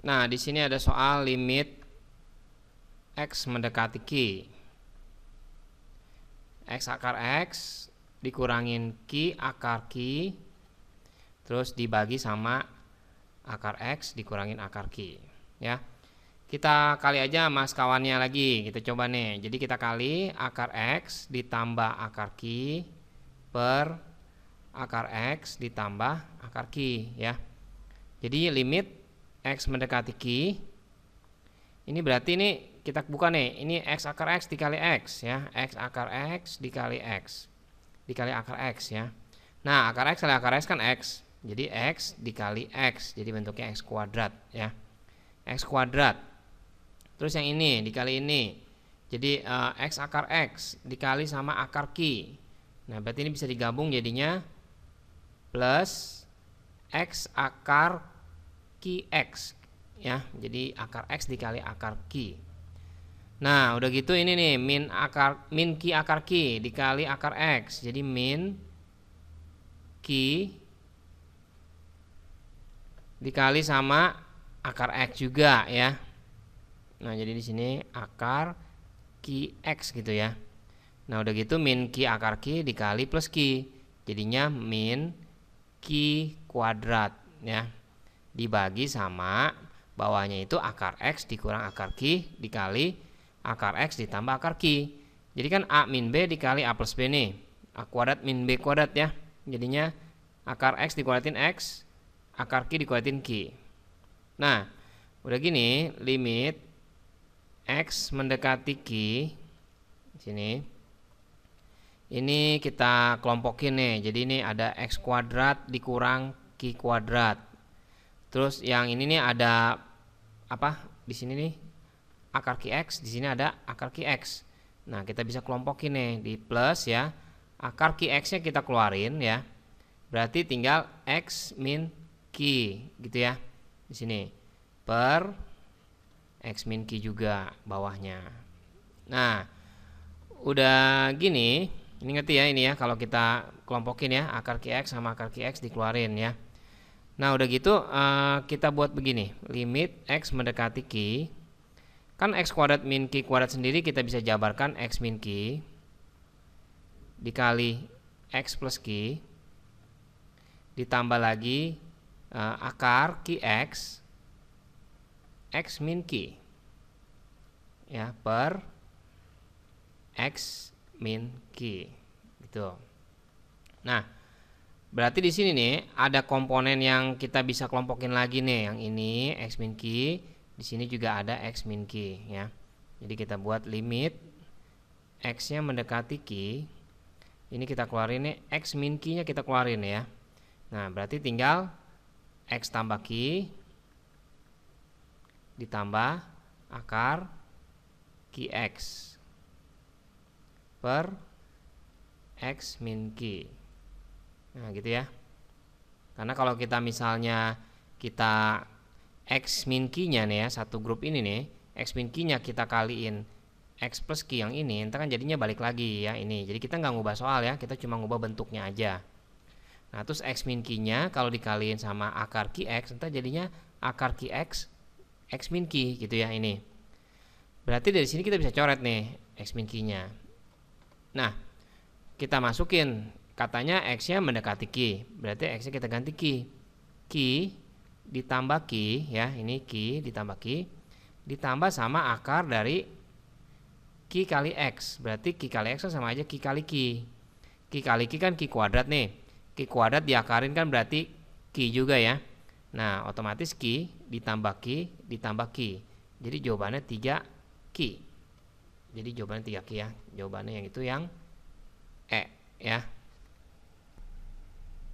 Nah, di sini ada soal limit X mendekati Q. X akar X dikurangin Q akar Q, terus dibagi sama akar X dikurangin akar Q. Ya, kita kali aja mas kawannya lagi. Kita coba nih. Jadi kita kali akar X ditambah akar Q per akar X ditambah akar Q, ya. Jadi limit X mendekati Q. Ini berarti ini kita buka nih. Ini X akar X dikali X, ya. X akar X dikali X dikali akar X, ya. Nah, akar X kali akar X kan X. Jadi X dikali X. Jadi bentuknya X kuadrat, ya. X kuadrat. Terus yang ini dikali ini. Jadi X akar X dikali sama akar Q. Nah, berarti ini bisa digabung jadinya plus X akar QX, ya. Jadi akar X dikali akar Q. Nah, udah gitu ini nih min Q akar Q dikali akar X. Jadi min Q dikali sama akar X juga, ya. Nah, jadi di sini akar QX gitu, ya. Nah, udah gitu min Q akar Q dikali plus Q. Jadinya min Q kuadrat, ya. Dibagi sama bawahnya itu akar X dikurang akar Q dikali akar X ditambah akar Q. Jadi kan A min B dikali A plus B nih. A kuadrat min B kuadrat, ya. Jadinya akar X dikuadratin X, akar Q dikuadratin Q. Nah, udah gini limit X mendekati Q sini. Ini kita kelompokin nih. Jadi ini ada X kuadrat dikurang Q kuadrat. Terus yang ini nih ada apa? Di sini nih akar QX, di sini ada akar QX. Nah, kita bisa kelompokin nih di plus, ya. Akar QX-nya kita keluarin, ya. Berarti tinggal X min Q gitu, ya. Di sini per X min Q juga bawahnya. Nah, udah gini, ini ngerti ya ini, ya, kalau kita kelompokin, ya, akar QX sama akar QX dikeluarin, ya. Nah, udah gitu kita buat begini. Limit X mendekati Q. Kan X kuadrat min Q kuadrat sendiri kita bisa jabarkan X min Q dikali X plus Q ditambah lagi akar QX X min Q, ya, per X min Q gitu. Nah, berarti di sini nih ada komponen yang kita bisa kelompokin lagi nih. Yang ini X min Q, di sini juga ada X min Q, ya. Jadi kita buat limit X-nya mendekati Q. Ini kita keluarin nih X min Q-nya kita keluarin, ya. Nah, berarti tinggal X tambah Q ditambah akar QX per X min Q. Nah, gitu, ya. Karena kalau kita misalnya kita X min Q-nya nih, ya, satu grup ini nih, X min Q-nya kita kaliin X plus Q yang ini, ntar kan jadinya balik lagi, ya, ini. Jadi kita nggak ngubah soal, ya, kita cuma ngubah bentuknya aja. Nah, terus X min Q-nya kalau dikaliin sama akar QX, ntar jadinya akar QX X min Q gitu, ya, ini. Berarti dari sini kita bisa coret nih X min Q-nya. Nah, kita masukin katanya X-nya mendekati Q. Berarti X-nya kita ganti Q. Q ditambah Q, ya, ini Q ditambah Q ditambah sama akar dari Q kali X. Berarti Q kali X sama aja Q kali Q. Q kali Q kan Q kuadrat nih. Q kuadrat diakarin kan berarti Q juga, ya. Nah, otomatis Q ditambah Q ditambah Q. Jadi jawabannya 3Q. Jadi jawabannya 3Q, ya. Jawabannya yang itu yang E, ya.